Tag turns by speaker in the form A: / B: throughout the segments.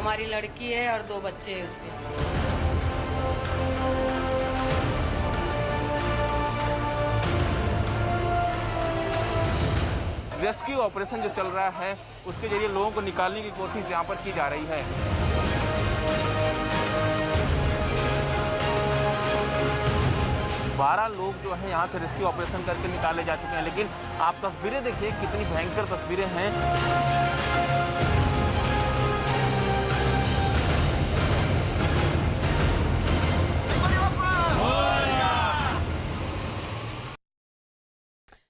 A: हमारी लड़की है और 2 बच्चे हैं उसके।
B: रेस्क्यू ऑपरेशन जो चल रहा है उसके जरिए लोगों को निकालने की कोशिश यहाँ पर की जा रही है। 12 लोग जो है यहाँ से रेस्क्यू ऑपरेशन करके निकाले जा चुके हैं, लेकिन आप तस्वीरें देखिए कितनी भयंकर तस्वीरें हैं।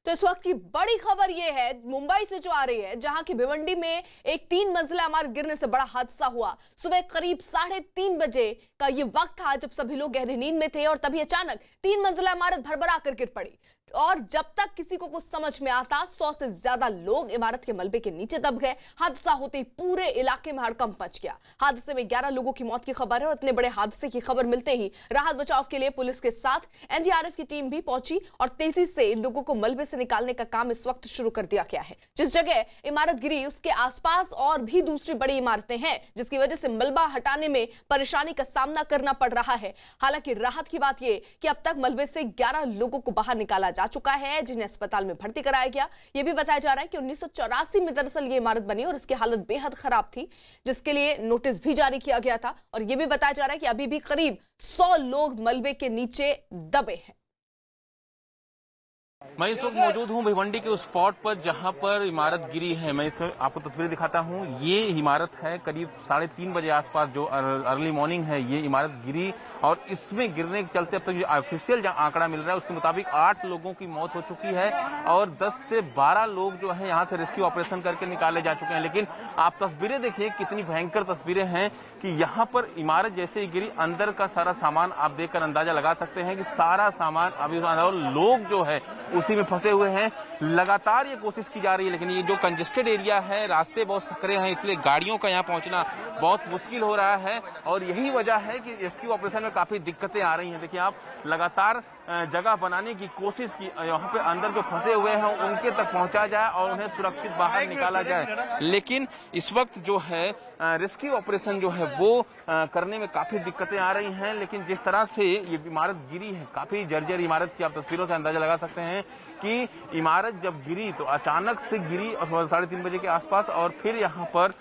C: तो इस वक्त की बड़ी खबर यह है मुंबई से जो आ रही है, जहां की भिवंडी में एक 3 मंजिला इमारत गिरने से बड़ा हादसा हुआ। सुबह करीब 3:30 बजे का ये वक्त था जब सभी लोग गहरी नींद में थे और तभी अचानक 3 मंजिला इमारत भरभरा कर गिर पड़ी और जब तक किसी को कुछ समझ में आता 100 से ज्यादा लोग इमारत के मलबे के नीचे दब गए। हादसा होते ही पूरे इलाके में हड़कंप मच गया। हादसे में 11 लोगों की मौत की खबर है और इतने बड़े हादसे की खबर मिलते ही राहत बचाव के लिए पुलिस के साथ एनडीआरएफ की टीम भी पहुंची और तेजी से लोगों को मलबे से निकालने का काम इस वक्त शुरू कर दिया गया है। जिस जगह इमारत गिरी उसके आसपास और भी दूसरी बड़ी इमारतें हैं, जिसकी वजह से मलबा हटाने में परेशानी का सामना करना पड़ रहा है। हालांकि राहत की बात यह कि अब तक मलबे से 11 लोगों को बाहर निकाला जा चुका है, जिन्हें अस्पताल में भर्ती कराया गया। यह भी बताया जा रहा है कि 1984 में दरअसल यह इमारत बनी और इसकी हालत बेहद खराब थी, जिसके लिए नोटिस भी जारी किया गया था। और यह भी बताया जा रहा है कि अभी भी करीब 100 लोग मलबे के नीचे दबे हैं।
B: मैं इस वक्त मौजूद हूं भिवंडी के उस स्पॉट पर जहां पर इमारत गिरी है। मैं इस आपको तस्वीरें दिखाता हूं। ये इमारत है करीब 3:30 बजे आसपास, जो अर्ली मॉर्निंग है, ये इमारत गिरी और इसमें गिरने के चलते अब तक जो ऑफिशियल आंकड़ा मिल रहा है उसके मुताबिक 8 लोगों की मौत हो चुकी है और 10 से 12 लोग जो है यहाँ से रेस्क्यू ऑपरेशन करके निकाले जा चुके हैं। लेकिन आप तस्वीरें देखिए कितनी भयंकर तस्वीरें हैं कि यहाँ पर इमारत जैसे ही गिरी, अंदर का सारा सामान आप देखकर अंदाजा लगा सकते हैं कि सारा सामान अभी लोग जो है उसी में फंसे हुए हैं। लगातार ये कोशिश की जा रही है, लेकिन ये जो कंजेस्टेड एरिया है, रास्ते बहुत सकरे हैं, इसलिए गाड़ियों का यहाँ पहुंचना बहुत मुश्किल हो रहा है और यही वजह है कि रेस्क्यू ऑपरेशन में काफी दिक्कतें आ रही हैं। देखिए आप, लगातार जगह बनाने की कोशिश की, यहाँ पे अंदर जो फंसे हुए हैं उनके तक पहुंचा जाए और उन्हें सुरक्षित बाहर निकाला जाए। लेकिन इस वक्त जो है रेस्क्यू ऑपरेशन जो है वो करने में काफी दिक्कतें आ रही हैं। लेकिन जिस तरह से ये इमारत गिरी है, काफी जर्जर इमारत की, आप तस्वीरों से अंदाजा लगा सकते हैं कि इमारत जब गिरी तो अचानक से गिरी और 3:30 बजे के आसपास। और फिर यहाँ पर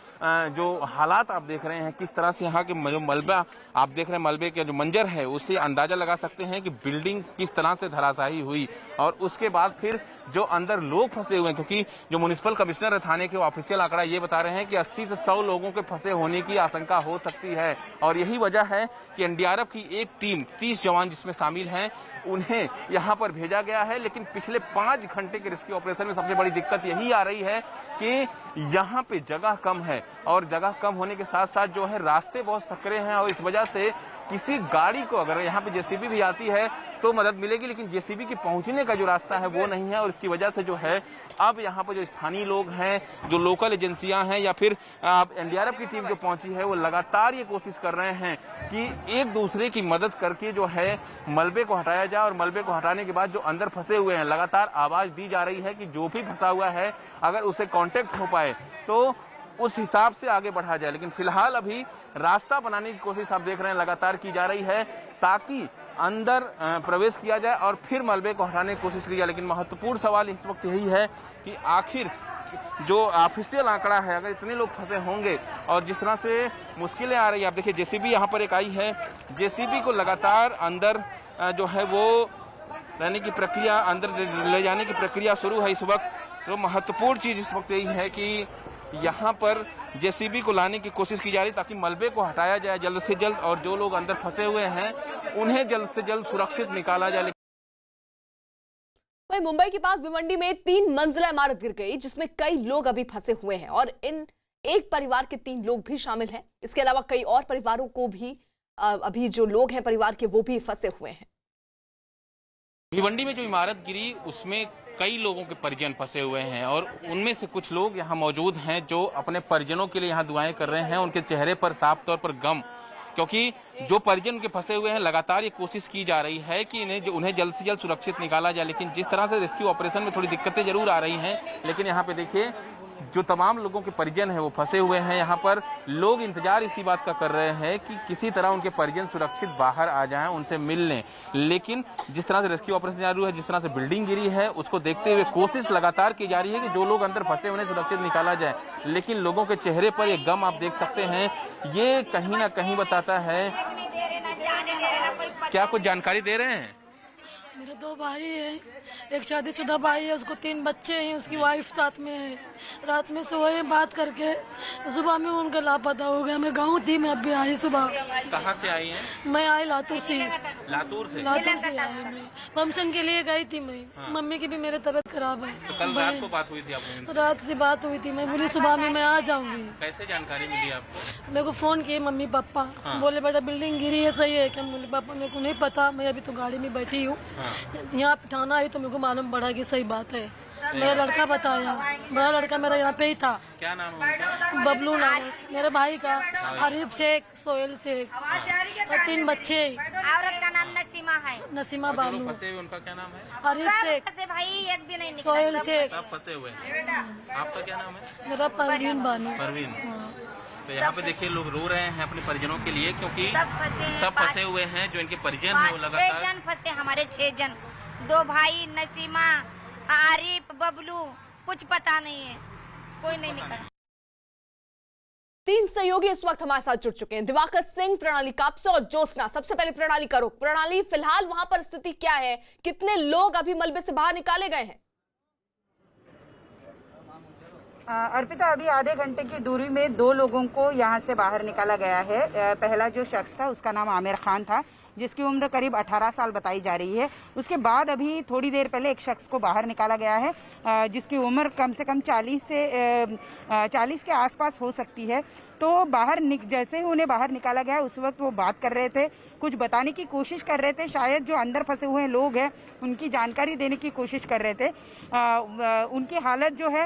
B: जो हालात आप देख रहे हैं, किस तरह से यहाँ के जो मलबा आप देख रहे हैं, मलबे के जो मंजर है उससे अंदाजा लगा सकते हैं कि बिल्डिंग किस तरह से धराशायी हुई। और उसके बाद फिर जो अंदर लोग फंसे हुए हैं, क्योंकि जो म्युनिसिपल कमिश्नर है थाने के, वो ऑफिशियल आंकड़ा ये बता रहे हैं कि 80 से 100 लोगों के फंसे होने की आशंका हो सकती है। और यही वजह है कि एनडीआरएफ की एक टीम, 30 जवान जिसमें शामिल हैं, उन्हें यहाँ पर भेजा गया है। लेकिन पिछले 5 घंटे के रेस्क्यू ऑपरेशन में सबसे बड़ी दिक्कत यही आ रही है कि यहाँ पे जगह कम है और जगह कम होने के साथ साथ जो है रास्ते बहुत सकरे हैं और इस वजह से किसी गाड़ी को, अगर यहाँ पे जेसीबी भी आती है तो मदद मिलेगी, लेकिन जेसीबी के पहुंचने का जो रास्ता है वो नहीं है। और इसकी वजह से जो है अब यहाँ पर जो स्थानीय लोग हैं, जो लोकल एजेंसियां हैं या फिर एनडीआरएफ की टीम जो पहुंची है, वो लगातार ये कोशिश कर रहे हैं कि एक दूसरे की मदद करके जो है मलबे को हटाया जाए। और मलबे को हटाने के बाद जो अंदर फंसे हुए हैं, लगातार आवाज दी जा रही है कि जो भी फंसा हुआ है अगर उसे कांटेक्ट हो पाए तो उस हिसाब से आगे बढ़ा जाए। लेकिन फिलहाल अभी रास्ता बनाने की कोशिश आप देख रहे हैं लगातार की जा रही है ताकि अंदर प्रवेश किया जाए और फिर मलबे को हटाने की कोशिश की जाए। लेकिन महत्वपूर्ण सवाल इस वक्त यही है कि आखिर जो ऑफिशियल आंकड़ा है, अगर इतने लोग फंसे होंगे और जिस तरह से मुश्किलें आ रही है, आप देखिए जेसीबी यहाँ पर एक आई है, जेसीबी को लगातार अंदर जो है वो रहने की प्रक्रिया, अंदर ले जाने की प्रक्रिया शुरू है इस वक्त। तो महत्वपूर्ण चीज इस वक्त यही है कि यहाँ पर जेसीबी को लाने की कोशिश की जा रही ताकि मलबे को हटाया जाए जल्द से जल्द और जो लोग अंदर फंसे हुए हैं उन्हें जल्द से जल्द सुरक्षित निकाला जाए।
C: वहीं मुंबई के पास भिवंडी में 3 मंजिला इमारत गिर गई, जिसमें कई लोग अभी फंसे हुए हैं और इन एक परिवार के 3 लोग भी शामिल हैं। इसके अलावा कई और परिवारों को भी अभी जो लोग हैं परिवार के, वो भी फंसे हुए हैं।
B: भिवंडी में जो इमारत गिरी उसमें कई लोगों के परिजन फंसे हुए हैं और उनमें से कुछ लोग यहाँ मौजूद हैं जो अपने परिजनों के लिए यहाँ दुआएं कर रहे हैं। उनके चेहरे पर साफ तौर पर गम, क्योंकि जो परिजन के फंसे हुए हैं लगातार ये कोशिश की जा रही है कि उन्हें जल्द से जल्द सुरक्षित निकाला जाए। लेकिन जिस तरह से रेस्क्यू ऑपरेशन में थोड़ी दिक्कतें जरूर आ रही हैं, लेकिन यहाँ पे देखिए जो तमाम लोगों के परिजन हैं वो फंसे हुए हैं यहाँ पर। लोग इंतजार इसी बात का कर रहे हैं कि किसी तरह उनके परिजन सुरक्षित बाहर आ जाएं, उनसे मिल लें। लेकिन जिस तरह से रेस्क्यू ऑपरेशन जारी है, जिस तरह से बिल्डिंग गिरी है, उसको देखते हुए कोशिश लगातार की जा रही है कि जो लोग अंदर फंसे उन्हें सुरक्षित निकाला जाए। लेकिन लोगों के चेहरे पर ये गम आप देख सकते हैं, ये कहीं ना कहीं बताता है। क्या कुछ जानकारी दे रहे हैं?
D: मेरे 2 भाई है, एक शादीशुदा भाई है, उसको 3 बच्चे हैं, उसकी वाइफ साथ में है। रात में सोए बात करके, सुबह में उनका लापता हो गया। मैं गाँव थी, मैं अभी आई सुबह।
B: कहाँ से आई हैं?
D: मैं आई लातूर से।
B: लातूर से
D: आई मैं फंक्शन के लिए गई थी मैं। मम्मी की भी मेरी तबीयत खराब है।
B: तो कल रात को बात हुई थी आपको?
D: रात से बात हुई थी, मैं बोली सुबह में मैं आ जाऊंगी।
B: कैसे जानकारी मिली आपको?
D: मेरे को फोन किए मम्मी पापा, बोले बेटा बिल्डिंग गिरी है, सही है क्या? बोले पापा मेरे को नहीं पता, मैं अभी तो गाड़ी में बैठी हूँ। यहाँ थाना आई तो मेरे को मालूम पड़ा कि सही बात है। मेरा लड़का बताया, बड़ा लड़का मेरा यहाँ पे ही था।
B: क्या नाम है?
D: बबलू नाम है मेरे भाई का। आरिफ शेख, सोहेल शेख और 3 बच्चे।
E: औरत का नाम नसीमा है।
D: नसीमा बानू।
B: उनका क्या नाम है?
D: आरिफ शेख
E: से भाई एक भी नहीं निकला।
D: सोहेल शेख।
B: सब फंसे हुए हैं। आपका क्या नाम है?
D: मेरा परवीन बानू।
B: परवीन। तो यहाँ पे देखिए लोग रो रहे हैं अपने परिजनों के लिए, क्योंकि
E: सब फंसे
B: हुए हैं। जो इनके परिजन हैं वो
E: 6
B: लगातार
E: जन फंसे, हमारे 6 जन, 2 भाई, नसीमा, आरिफ, बबलू, कुछ पता नहीं है, कोई नहीं निकला।
C: 3 सहयोगी इस वक्त हमारे साथ जुड़ चुके हैं, दिवाकर सिंह, प्रणाली कापसे और ज्योत्सना। सबसे पहले प्रणाली का रुख। प्रणाली, फिलहाल वहां पर स्थिति क्या है? कितने लोग अभी मलबे से बाहर निकाले गए हैं?
F: अर्पिता, अभी आधे घंटे की दूरी में 2 लोगों को यहाँ से बाहर निकाला गया है। पहला जो शख्स था उसका नाम आमिर खान था, जिसकी उम्र करीब 18 साल बताई जा रही है। उसके बाद अभी थोड़ी देर पहले एक शख्स को बाहर निकाला गया है, जिसकी उम्र कम से कम 40 के आसपास हो सकती है। तो जैसे ही उन्हें बाहर निकाला गया उस वक्त वो बात कर रहे थे, कुछ बताने की कोशिश कर रहे थे। शायद जो अंदर फंसे हुए लोग हैं उनकी जानकारी देने की कोशिश कर रहे थे। उनकी हालत जो है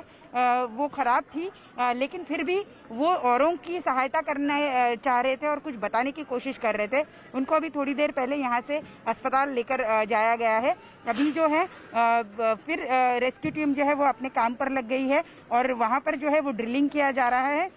F: वो ख़राब थी, लेकिन फिर भी वो औरों की सहायता करना चाह रहे थे और कुछ बताने की कोशिश कर रहे थे। उनको अभी थोड़ी देर पहले यहाँ से अस्पताल लेकर जाया गया है। अभी जो है फिर रेस्क्यू टीम जो है वो अपने काम पर लग गई है और वहाँ पर जो है वो ड्रिलिंग किया जा रहा है।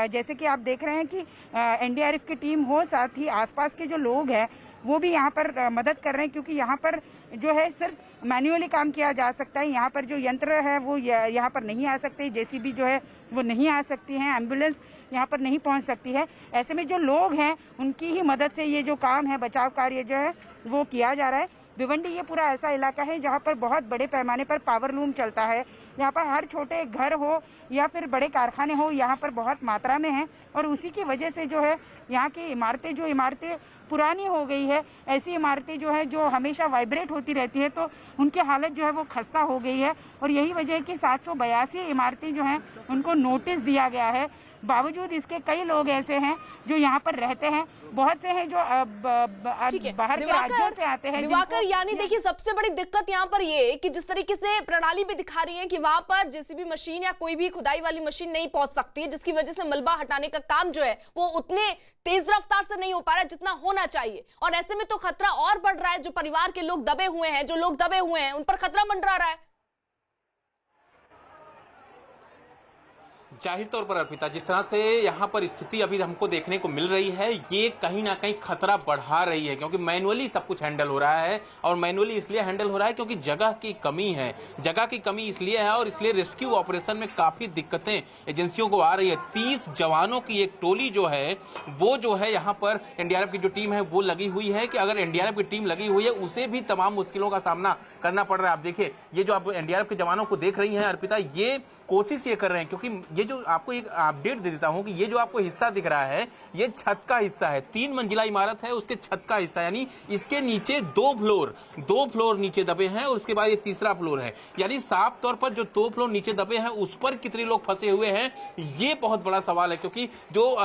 F: जैसे कि आप देख रहे हैं कि एनडीआरएफ की टीम हो, साथ ही आसपास के जो लोग हैं वो भी यहाँ पर मदद कर रहे हैं, क्योंकि यहाँ पर जो है सिर्फ मैन्युअली काम किया जा सकता है। यहाँ पर जो यंत्र है वो यहाँ पर नहीं आ सकते, जेसीबी जो है वो नहीं आ सकती हैं, एम्बुलेंस यहाँ पर नहीं पहुँच सकती है। ऐसे में जो लोग हैं उनकी ही मदद से ये जो काम है, बचाव कार्य जो है वो किया जा रहा है। भिवंडी ये पूरा ऐसा इलाका है जहाँ पर बहुत बड़े पैमाने पर पावर लूम चलता है। यहाँ पर हर छोटे घर हो या फिर बड़े कारखाने हो, यहाँ पर बहुत मात्रा में हैं और उसी की वजह से जो है यहाँ की इमारतें पुरानी हो गई है। ऐसी इमारतें जो है जो हमेशा वाइब्रेट होती रहती है, तो उनकी हालत जो है वो खस्ता हो गई है और यही वजह है कि 782 इमारतें जो हैं उनको नोटिस दिया गया है। बावजूद इसके कई लोग ऐसे हैं जो यहाँ पर रहते हैं, बहुत से हैं जो बाहर के राज्यों से आते हैं।
C: दिवाकर, यानी देखिए सबसे बड़ी दिक्कत यहाँ पर ये कि जिस तरीके से प्रणाली भी दिखा रही है कि वहां पर जेसीबी मशीन या कोई भी खुदाई वाली मशीन नहीं पहुंच सकती है, जिसकी वजह से मलबा हटाने का काम जो है वो उतने तेज रफ्तार से नहीं हो पा रहा है जितना होना चाहिए। और ऐसे में तो खतरा और बढ़ रहा है। जो परिवार के लोग दबे हुए हैं, उन पर खतरा मंडरा रहा है।
B: जाहिर तौर पर अर्पिता, जिस तरह से यहाँ पर स्थिति अभी हमको देखने को मिल रही है, ये कहीं ना कहीं खतरा बढ़ा रही है, क्योंकि मैनुअली सब कुछ हैंडल हो रहा है। और मैनुअली इसलिए हैंडल हो रहा है क्योंकि जगह की कमी है। जगह की कमी इसलिए है और इसलिए रेस्क्यू ऑपरेशन में काफी दिक्कतें एजेंसियों को आ रही है। 30 जवानों की एक टोली जो है वो जो है यहाँ पर एनडीआरएफ की जो टीम है वो लगी हुई है कि अगर एनडीआरएफ की टीम लगी हुई है उसे भी तमाम मुश्किलों का सामना करना पड़ रहा है। आप देखिए, ये जो आप एनडीआरएफ के जवानों को देख रही हैं अर्पिता, ये कोशिश ये कर रहे हैं, क्योंकि ये जो आपको एक अपडेट दे देता हूं कि ये जो आपको हिस्सा दिख रहा है ये छत का हिस्सा है। 3 मंजिला इमारत है, उसके छत का हिस्सा, यानी इसके नीचे 2 फ्लोर नीचे दबे हैं और उसके बाद ये तीसरा फ्लोर है। यानी साफ तौर पर जो 2 फ्लोर नीचे दबे हैं उस पर कितने लोग फंसे हुए हैं ये बहुत बड़ा सवाल है, क्योंकि जो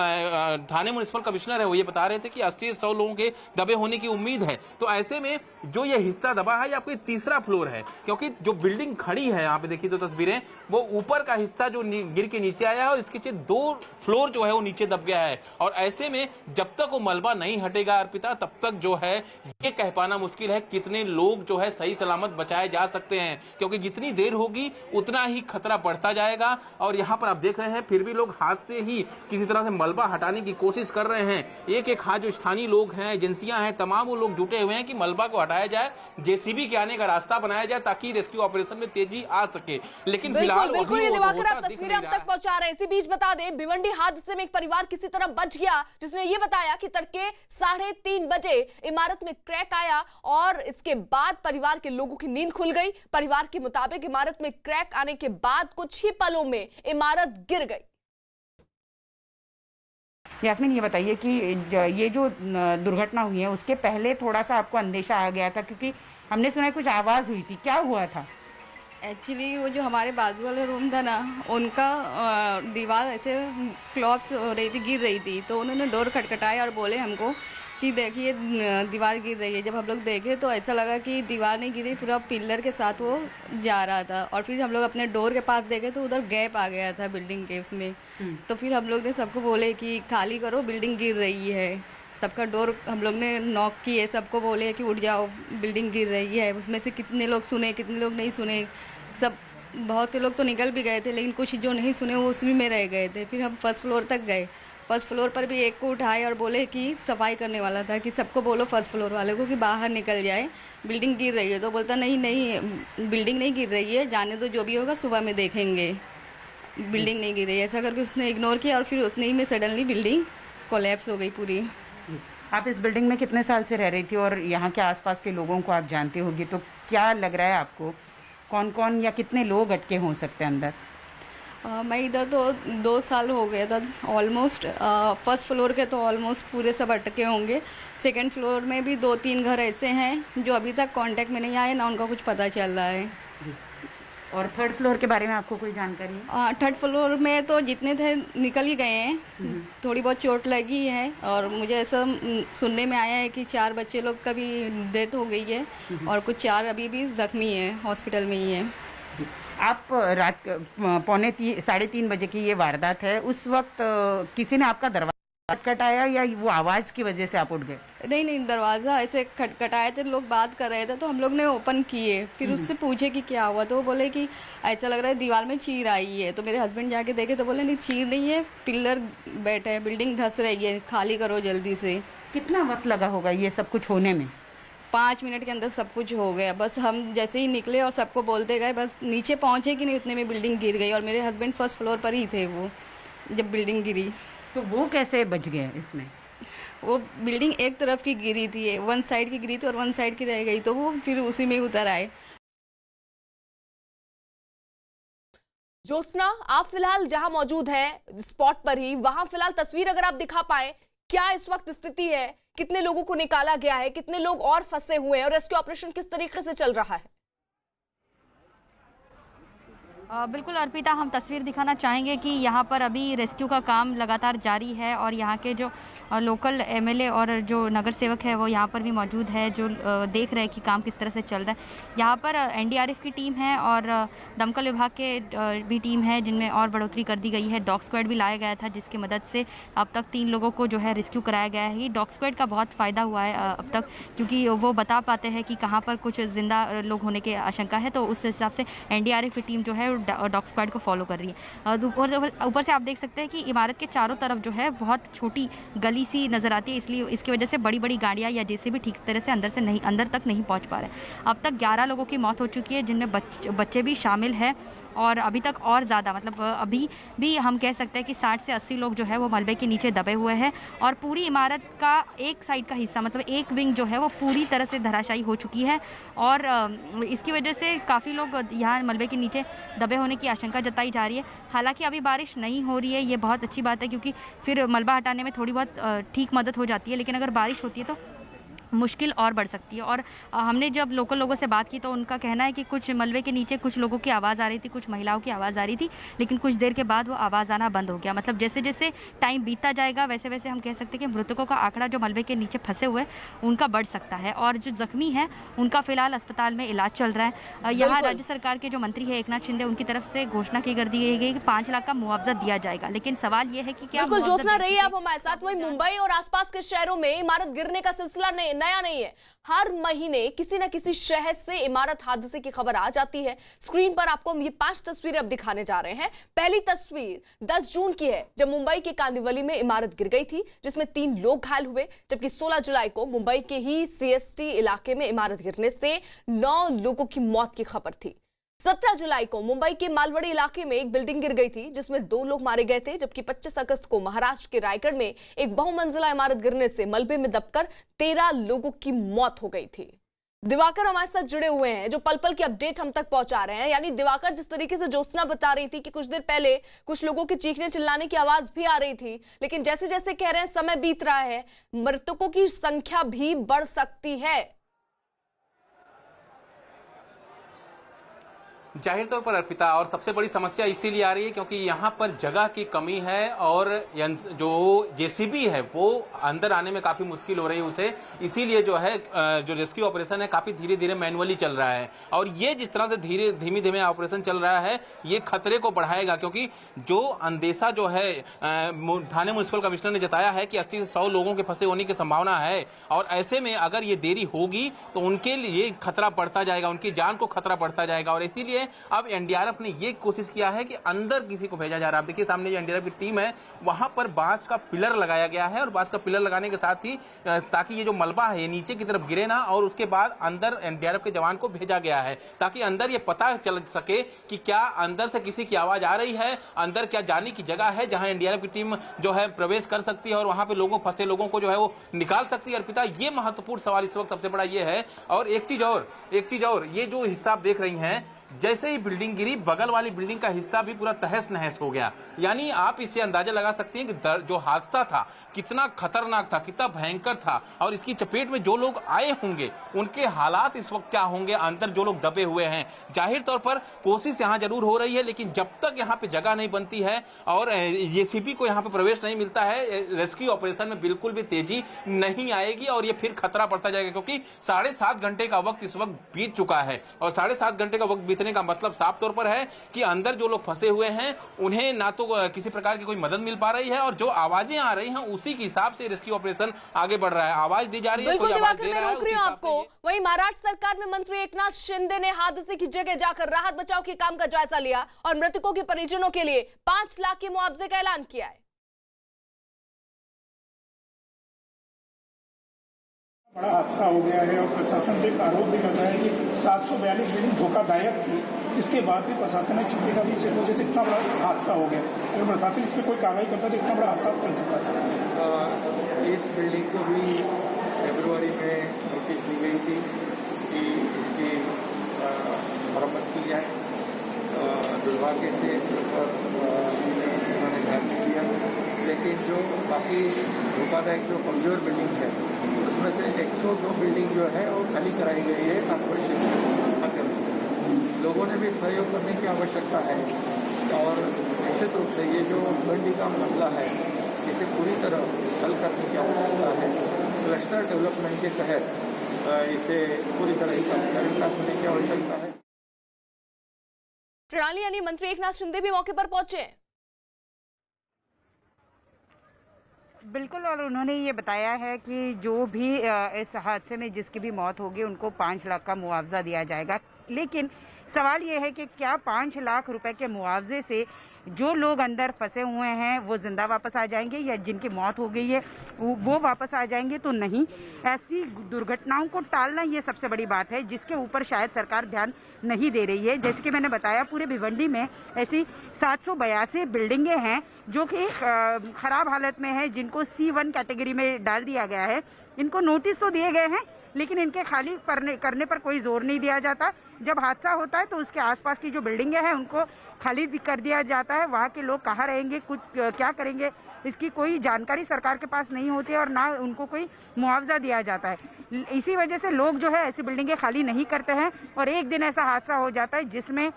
B: थाने म्युनिसिपल कमिश्नर है वो ये बता रहे थे कि 80-100 लोगों के दबे होने की उम्मीद है। तो ऐसे में जो ये हिस्सा दबा है ये आपको तीसरा फ्लोर है, क्योंकि जो बिल्डिंग खड़ी है यहाँ पे देखिए तो तस्वीरें, वो ऊपर का हिस्सा जो गिर के नीचे नीचे आया है और इसके 2 फ्लोर जो है वो नीचे दब गया है। और ऐसे में जब तक वो मलबा नहीं हटेगा अर्पिता, तब तक जो है ये कह पाना मुश्किल है कितने लोग जो है सही सलामत बचाए जा सकते हैं, क्योंकि जितनी देर होगी उतना ही खतरा बढ़ता जाएगा। और यहाँ पर आप देख रहे हैं फिर भी लोग हाथ से ही किसी तरह से मलबा हटाने की कोशिश कर रहे हैं। एक एक हाथ जो स्थानीय लोग हैं, एजेंसियां हैं, तमाम वो लोग जुटे हुए हैं कि मलबा को हटाया जाए, जेसीबी के आने का रास्ता बनाया जाए ताकि रेस्क्यू ऑपरेशन में तेजी आ सके। लेकिन फिलहाल
C: बिल्कुल ये दिवाकर आप तस्वीरें अब तक पहुंचा रहे हैं। इसी बीच बता दें, भिवंडी हादसे में एक परिवार किसी तरह बच गया, जिसने ये बताया कि तड़के 3:30 बजे इमारत में क्रैक आया और इसके बाद परिवार के लोगों की नींद खुल गई। परिवार के मुताबिक इमारत में क्रैक आने के बाद कुछ ही पलों में इमारत गिर गई।
F: यास्मीन, ये बताइए कि ये जो दुर्घटना हुई है उसके पहले थोड़ा सा आपको अंदेशा आ गया था, क्योंकि हमने सुना है कुछ आवाज़ हुई थी, क्या हुआ था?
G: एक्चुअली वो जो हमारे बाजू वाले रूम था ना, उनका दीवार ऐसे क्लॉप्स हो रही थी, गिर रही थी, तो उन्होंने डोर खटखटाया और बोले हमको कि देखिए दीवार गिर रही है। जब हम लोग देखे तो ऐसा लगा कि दीवार नहीं गिरी, पूरा पिलर के साथ वो जा रहा था। और फिर हम लोग अपने डोर के पास देखे तो उधर गैप आ गया था बिल्डिंग के उसमें। तो फिर हम लोग ने सबको बोले कि खाली करो, बिल्डिंग गिर रही है। सबका डोर हम लोग ने नॉक किए, सबको बोले कि उठ जाओ, बिल्डिंग गिर रही है। उसमें से कितने लोग सुने, कितने लोग नहीं सुने, सब बहुत से लोग तो निकल भी गए थे, लेकिन कुछ जो नहीं सुने वो उसी में रह गए थे। फिर हम फर्स्ट फ्लोर तक गए। फर्स्ट फ्लोर पर भी एक को उठाए और बोले कि सफाई करने वाला था कि सबको बोलो फर्स्ट फ्लोर वाले को कि बाहर निकल जाए, बिल्डिंग गिर रही है। तो बोलता नहीं नहीं, बिल्डिंग नहीं गिर रही है, जाने दो, जो भी होगा सुबह में देखेंगे, बिल्डिंग नहीं गिर रही है। ऐसा करके उसने इग्नोर किया और फिर उतने ही में सडनली बिल्डिंग कोलैप्स हो गई पूरी।
F: आप इस बिल्डिंग में कितने साल से रह रही थी और यहाँ के आसपास के लोगों को आप जानती होगी, तो क्या लग रहा है आपको, कौन कौन या कितने लोग अटके हो सकते हैं अंदर?
G: मैं इधर तो 2 साल हो गया था ऑलमोस्ट। फर्स्ट फ्लोर के तो ऑलमोस्ट पूरे सब अटके होंगे। सेकंड फ्लोर में भी 2-3 घर ऐसे हैं जो अभी तक कांटेक्ट में नहीं आए, ना उनका कुछ पता चल रहा है।
F: और थर्ड फ्लोर के बारे में आपको कोई जानकारी है?
G: थर्ड फ्लोर में तो जितने थे निकल ही गए हैं, थोड़ी बहुत चोट लगी है। और मुझे ऐसा सुनने में आया है कि 4 बच्चे लोग का भी डेथ हो गई है और कुछ 4 अभी भी जख्मी हैं, हॉस्पिटल में ही हैं।
F: आप रात 3:30 बजे की ये वारदात है, उस वक्त किसी ने आपका दरवाजा खटखटाया या वो आवाज़ की वजह से आप उठ गए?
G: नहीं, दरवाज़ा ऐसे खटखटाए थे, लोग बात कर रहे थे तो हम लोग ने ओपन किए। फिर उससे पूछे कि क्या हुआ, तो वो बोले कि ऐसा लग रहा है दीवार में चीर आई है। तो मेरे हस्बैंड जाके देखे तो बोले नहीं, चीर नहीं है, पिलर बैठे है, बिल्डिंग धंस रही है, खाली करो जल्दी से।
F: कितना वक्त लगा होगा ये सब कुछ होने में?
G: 5 मिनट के अंदर सब कुछ हो गया। बस हम जैसे ही निकले और सबको बोलते गए, बस नीचे पहुंचे कि नहीं उतने में बिल्डिंग गिर गई। और मेरे हस्बैंड फर्स्ट फ्लोर पर ही थे वो जब बिल्डिंग गिरी।
F: तो वो कैसे बच गए इसमें?
G: वो बिल्डिंग एक तरफ की गिरी थी, 1 साइड की गिरी थी और 1 साइड की रह गई, तो वो फिर उसी में उतर आए।
C: ज्योत्सना, आप फिलहाल जहां मौजूद हैं स्पॉट पर ही, वहां फिलहाल तस्वीर अगर आप दिखा पाए, क्या इस वक्त स्थिति है, कितने लोगों को निकाला गया है, कितने लोग और फंसे हुए हैं और रेस्क्यू ऑपरेशन किस तरीके से चल रहा है?
H: बिल्कुल अर्पिता, हम तस्वीर दिखाना चाहेंगे कि यहाँ पर अभी रेस्क्यू का काम लगातार जारी है और यहाँ के जो लोकल एमएलए और जो नगर सेवक है वो यहाँ पर भी मौजूद है, जो देख रहे हैं कि काम किस तरह से चल रहा है। यहाँ पर एनडीआरएफ की टीम है और दमकल विभाग के भी टीम है, जिनमें और बढ़ोतरी कर दी गई है। डॉग स्क्वाड भी लाया गया था, जिसकी मदद से अब तक 3 लोगों को जो है रेस्क्यू कराया गया है। ये डॉग स्क्वाड का बहुत फ़ायदा हुआ है अब तक, क्योंकि वो बता पाते हैं कि कहाँ पर कुछ जिंदा लोग होने की आशंका है, तो उस हिसाब से एनडीआरएफ की टीम जो है डॉग स्क्वाड को फॉलो कर रही है। ऊपर से आप देख सकते हैं कि इमारत के चारों तरफ जो है बहुत छोटी गली सी नज़र आती है, इसलिए इसकी वजह से बड़ी बड़ी गाड़ियाँ या जेसीबी ठीक तरह से अंदर तक नहीं पहुंच पा रहे। अब तक 11 लोगों की मौत हो चुकी है, जिनमें बच्चे भी शामिल हैं और अभी तक और ज़्यादा, मतलब अभी भी हम कह सकते हैं कि 60 से 80 लोग जो है वो मलबे के नीचे दबे हुए हैं और पूरी इमारत का एक साइड का हिस्सा, मतलब एक विंग जो है वो पूरी तरह से धराशायी हो चुकी है और इसकी वजह से काफ़ी लोग यहाँ मलबे के नीचे दबे होने की आशंका जताई जा रही है। हालांकि अभी बारिश नहीं हो रही है, ये बहुत अच्छी बात है, क्योंकि फिर मलबा हटाने में थोड़ी बहुत ठीक मदद हो जाती है, लेकिन अगर बारिश होती है तो मुश्किल और बढ़ सकती है। और हमने जब लोकल लोगों से बात की तो उनका कहना है कि कुछ मलबे के नीचे कुछ लोगों की आवाज़ आ रही थी, कुछ महिलाओं की आवाज़ आ रही थी, लेकिन कुछ देर के बाद वो आवाज़ आना बंद हो गया। मतलब जैसे जैसे टाइम बीतता जाएगा वैसे वैसे हम कह सकते हैं कि मृतकों का आंकड़ा जो मलबे के नीचे फंसे हुए उनका बढ़ सकता है। और जो जख्मी हैं उनका फिलहाल अस्पताल में इलाज चल रहा है। यहाँ राज्य सरकार के जो मंत्री है एकनाथ शिंदे, उनकी तरफ से घोषणा की कर दी गई कि 5 लाख का मुआवजा दिया जाएगा। लेकिन सवाल ये है कि क्या
C: बिल्कुल ज्योत्सना रही है आप हमारे साथ। वहीं मुंबई और आसपास के शहरों में इमारत गिरने का सिलसिला नया नहीं है। हर महीने किसी न किसी शहर से इमारत हादसे की खबर आ जाती है। स्क्रीन पर आपको हम ये 5 तस्वीरें अब दिखाने जा रहे हैं। पहली तस्वीर 10 जून की है, जब मुंबई के कांदिवली में इमारत गिर गई थी जिसमें 3 लोग घायल हुए, जबकि 16 जुलाई को मुंबई के ही CST इलाके में इमारत गिरने से 9 लोगों की मौत की खबर थी। 17 जुलाई को मुंबई के मालवड़ी इलाके में एक बिल्डिंग गिर गई थी जिसमें 2 लोग मारे गए थे, जबकि 25 अगस्त को महाराष्ट्र के रायगढ़ में एक बहुमंजिला इमारत गिरने से मलबे में दबकर 13 लोगों की मौत हो गई थी। दिवाकर हमारे साथ जुड़े हुए हैं जो पल पल की अपडेट हम तक पहुंचा रहे हैं। यानी दिवाकर, जिस तरीके से ज्योत्सना बता रही थी कि कुछ देर पहले कुछ लोगों के चीखने चिल्लाने की आवाज भी आ रही थी, लेकिन जैसे जैसे कह रहे हैं समय बीत रहा है, मृतकों की संख्या भी बढ़ सकती है।
B: जाहिर तौर पर अर्पिता, और सबसे बड़ी समस्या इसीलिए आ रही है क्योंकि यहाँ पर जगह की कमी है और जो JCB है वो अंदर आने में काफी मुश्किल हो रही है उसे। इसीलिए जो है जो रेस्क्यू ऑपरेशन है काफी धीरे धीरे मैनुअली चल रहा है। और ये जिस तरह से धीमे धीमे ऑपरेशन चल रहा है ये खतरे को बढ़ाएगा, क्योंकि जो अंदेशा जो है थाने म्युनिसिपल कमिश्नर ने जताया है कि 80 से 100 लोगों के फंसे होने की संभावना है। और ऐसे में अगर ये देरी होगी तो उनके लिए खतरा बढ़ता जाएगा, उनकी जान को खतरा बढ़ता जाएगा। और इसीलिए अब NDRF ने ये कोशिश किया है कि अंदर किसी को भेजा जा रहा है। आप देखिए सामने जो NDRF की टीम है वहां पर बांस का पिलर लगाया गया है, और बांस का पिलर लगाने के साथ ही ताकि ये जो मलबा है ये नीचे की तरफ गिरे ना, और उसके बाद अंदर NDRF के जवान को भेजा गया है ताकि अंदर ये पता चल सके कि क्या अंदर से किसी की आवाज आ रही है, अंदर क्या जाने की जगह है जहां NDRF की टीम जो है प्रवेश कर सकती है और वहां पे फंसे लोगों को जो है वो निकाल सकती है। अर्पिता, ये महत्वपूर्ण सवाल इस वक्त सबसे बड़ा ये है। और एक चीज और ये जो हिस्सा आप देख रही हैं, जैसे ही बिल्डिंग गिरी बगल वाली बिल्डिंग का हिस्सा भी पूरा तहस नहस हो गया। यानी आप इससे अंदाजा लगा सकते हैं कि जो हादसा था कितना खतरनाक था, कितना भयंकर था, और इसकी चपेट में जो लोग आए होंगे उनके हालात इस वक्त क्या होंगे, अंदर जो लोग दबे हुए हैं। जाहिर तौर पर कोशिश यहाँ जरूर हो रही है, लेकिन जब तक यहाँ पे जगह नहीं बनती है और JCB को यहाँ पे प्रवेश नहीं मिलता है, रेस्क्यू ऑपरेशन में बिल्कुल भी तेजी नहीं आएगी और ये फिर खतरा बढ़ता जाएगा। क्योंकि 7.5 घंटे का वक्त इस वक्त बीत चुका है, और 7.5 घंटे का वक्त का मतलब साफ तौर पर है कि अंदर जो लोग फंसे हुए हैं उन्हें ना तो किसी प्रकार की कोई मदद मिल पा रही है, और जो आवाजें आ रही हैं उसी के हिसाब से रेस्क्यू ऑपरेशन आगे बढ़ रहा है। आवाज दी जा रही है, कोई आवाज दे रहा है, उसी हिसाब से ये।
C: वहीं महाराष्ट्र सरकार में मंत्री एकनाथ शिंदे ने हादसे की जगह जाकर राहत बचाव के काम का जायजा लिया और मृतकों के परिजनों के लिए 5 लाख के मुआवजे का ऐलान किया है।
I: बड़ा हादसा हो गया है और प्रशासन पे आरोप भी लगा है कि 742 बिल्डिंग धोखादायक थी, जिसके बाद भी प्रशासन ने छुट्टी का भी इस वजह से इतना बड़ा हादसा हो गया। अगर प्रशासन इस पर कोई कार्रवाई करता तो इतना बड़ा हादसा कर सकता था।
J: इस बिल्डिंग को भी फरवरी में नोटिस दी गई थी कि इसकी मरम्मत की जाए। दुर्भाग्य से उन्होंने ध्यान नहीं दिया, लेकिन जो बाकी धोखादायक जो कमजोर बिल्डिंग है उसमें से 102 बिल्डिंग जो है वो खाली कराई गई है कारपोरेशन। लोगों ने भी सहयोग करने की आवश्यकता है और निश्चित रूप से ये जो मंडी का मसला है इसे पूरी तरह हल करने की आवश्यकता है। क्लस्टर डेवलपमेंट के तहत इसे पूरी तरह विकास होने की आवश्यकता है।
C: प्रणाली यानी मंत्री एकनाथ शिंदे भी मौके पर पहुंचे।
F: बिल्कुल, और उन्होंने ये बताया है कि जो भी इस हादसे में जिसकी भी मौत होगी उनको 5 लाख का मुआवजा दिया जाएगा। लेकिन सवाल ये है कि क्या 5 लाख रुपए के मुआवजे से जो लोग अंदर फंसे हुए हैं वो जिंदा वापस आ जाएंगे या जिनकी मौत हो गई है वो वापस आ जाएंगे? तो नहीं, ऐसी दुर्घटनाओं को टालना ये सबसे बड़ी बात है जिसके ऊपर शायद सरकार ध्यान नहीं दे रही है। जैसे कि मैंने बताया, पूरे भिवंडी में ऐसी 782 बिल्डिंगें हैं जो कि खराब हालत में है, जिनको C1 कैटेगरी में डाल दिया गया है। इनको नोटिस तो दिए गए हैं लेकिन इनके खाली करने पर कोई जोर नहीं दिया जाता। जब हादसा होता है तो उसके आसपास की जो बिल्डिंगें हैं उनको खाली कर दिया जाता है। वहाँ के लोग कहाँ रहेंगे, कुछ क्या करेंगे, इसकी कोई जानकारी सरकार के पास नहीं होती है और ना उनको कोई मुआवजा दिया जाता है। इसी वजह से लोग जो है ऐसी बिल्डिंगें खाली नहीं करते हैं और एक दिन ऐसा हादसा हो जाता है जिसमें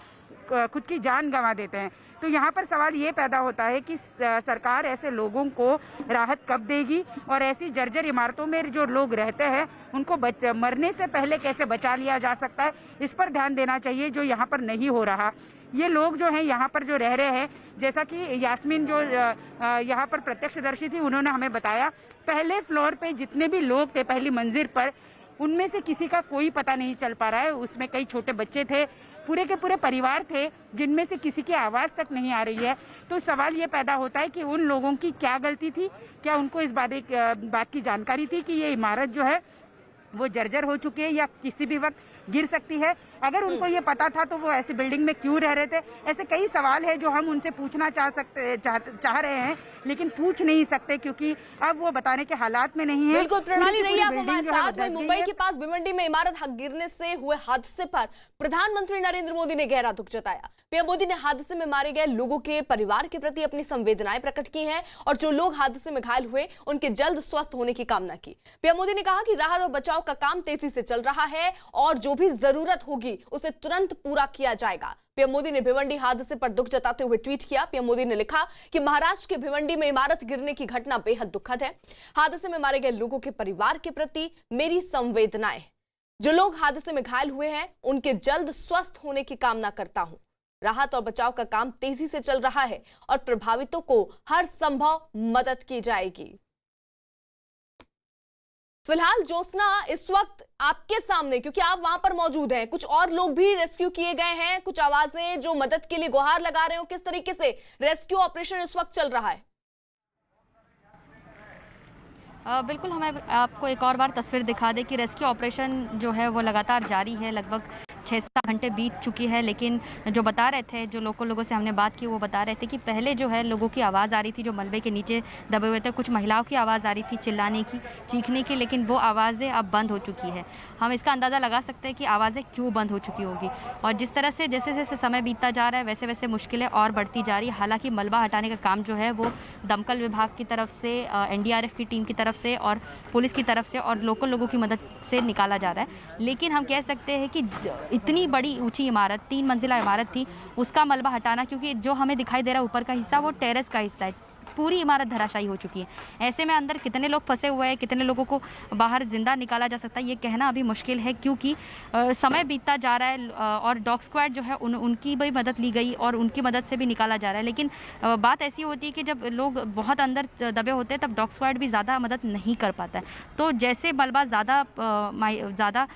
F: खुद की जान गंवा देते हैं। तो यहाँ पर सवाल ये पैदा होता है कि सरकार ऐसे लोगों को राहत कब देगी और ऐसी जर्जर इमारतों में जो लोग रहते हैं उनको मरने से पहले कैसे बचा लिया जा सकता है, इस पर ध्यान देना चाहिए, जो यहाँ पर नहीं हो रहा। ये लोग जो हैं यहाँ पर जो रह रहे हैं, जैसा कि यास्मीन जो यहाँ पर प्रत्यक्षदर्शी थी, उन्होंने हमें बताया पहले फ्लोर पे जितने भी लोग थे पहली मंजिल पर, उनमें से किसी का कोई पता नहीं चल पा रहा है। उसमें कई छोटे बच्चे थे, पूरे के पूरे परिवार थे, जिनमें से किसी की आवाज़ तक नहीं आ रही है। तो सवाल ये पैदा होता है कि उन लोगों की क्या गलती थी, क्या उनको इस बात की जानकारी थी कि ये इमारत जो है वो जर्जर हो चुकी है या किसी भी वक्त गिर सकती है। अगर उनको ये पता था तो वो ऐसी बिल्डिंग में क्यों रह रहे थे। ऐसे कई सवाल है जो हम उनसे पूछना चाह रहे हैं, लेकिन पूछ नहीं सकते क्योंकि अब वो बताने के हालात में नहीं है।
C: बिल्कुल प्रणाली रही आप हमारे साथ। वहीं मुंबई के पास भिवंडी में इमारत गिरने से हुए हादसे पर प्रधानमंत्री नरेंद्र मोदी ने गहरा दुख जताया। पीएम मोदी ने हादसे में मारे गए लोगों के परिवार के प्रति अपनी संवेदनाएं प्रकट की हैं और जो लोग हादसे में घायल हुए उनके जल्द स्वस्थ होने की कामना की। पीएम मोदी ने कहा कि राहत और बचाव का काम तेजी से चल रहा है और जो भी जरूरत होगी उसे तुरंत पूरा किया जाएगा। पीएम मोदी ने भिवंडी हादसे पर दुख जताते हुए ट्वीट किया। पीएम मोदी ने लिखा कि महाराष्ट्र के भिवंडी में इमारत गिरने की घटना बेहद दुखद है। हादसे में मारे गए लोगों के परिवार के प्रति मेरी संवेदनाएं। जो लोग हादसे में घायल हुए हैं उनके जल्द स्वस्थ होने की कामना करता हूं। राहत और बचाव का काम तेजी से चल रहा है और प्रभावितों को हर संभव मदद की जाएगी। फिलहाल ज्योत्सना इस वक्त आपके सामने, क्योंकि आप वहां पर मौजूद हैं, कुछ और लोग भी रेस्क्यू किए गए हैं, कुछ आवाजें जो मदद के लिए गुहार लगा रहे हो, किस तरीके से रेस्क्यू ऑपरेशन इस वक्त चल रहा है?
H: बिल्कुल, हमें आपको एक और बार तस्वीर दिखा दे कि रेस्क्यू ऑपरेशन जो है वो लगातार जारी है। लगभग 6-7 घंटे बीत चुकी है, लेकिन जो बता रहे थे, जो लोगों से हमने बात की, वो बता रहे थे कि पहले जो है लोगों की आवाज़ आ रही थी जो मलबे के नीचे दबे हुए थे। कुछ महिलाओं की आवाज़ आ रही थी चिल्लाने की, चीखने की, लेकिन वो आवाज़ें अब बंद हो चुकी है। हम इसका अंदाज़ा लगा सकते हैं कि आवाज़ें क्यों बंद हो चुकी होगी। और जिस तरह से जैसे जैसे समय बीतता जा रहा है वैसे वैसे मुश्किलें और बढ़ती जा रही है। हालांकि मलबा हटाने का काम जो है वो दमकल विभाग की तरफ से, NDRF की टीम की तरफ से और पुलिस की तरफ से और लोकल लोगों की मदद से निकाला जा रहा है। लेकिन हम कह सकते हैं कि इतनी बड़ी ऊंची इमारत, 3 मंजिला इमारत थी, उसका मलबा हटाना, क्योंकि जो हमें दिखाई दे रहा है ऊपर का हिस्सा वो टेरेस का हिस्सा है, पूरी इमारत धराशायी हो चुकी है। ऐसे में अंदर कितने लोग फंसे हुए हैं, कितने लोगों को बाहर जिंदा निकाला जा सकता है, ये कहना अभी मुश्किल है, क्योंकि समय बीतता जा रहा है और डॉग स्क्वाड जो है उनकी भी मदद ली गई और उनकी मदद से भी निकाला जा रहा है। लेकिन बात ऐसी होती है कि जब लोग बहुत अंदर दबे होते हैं तब डॉग स्क्वाड भी ज़्यादा मदद नहीं कर पाता है। तो जैसे मलबा ज़्यादा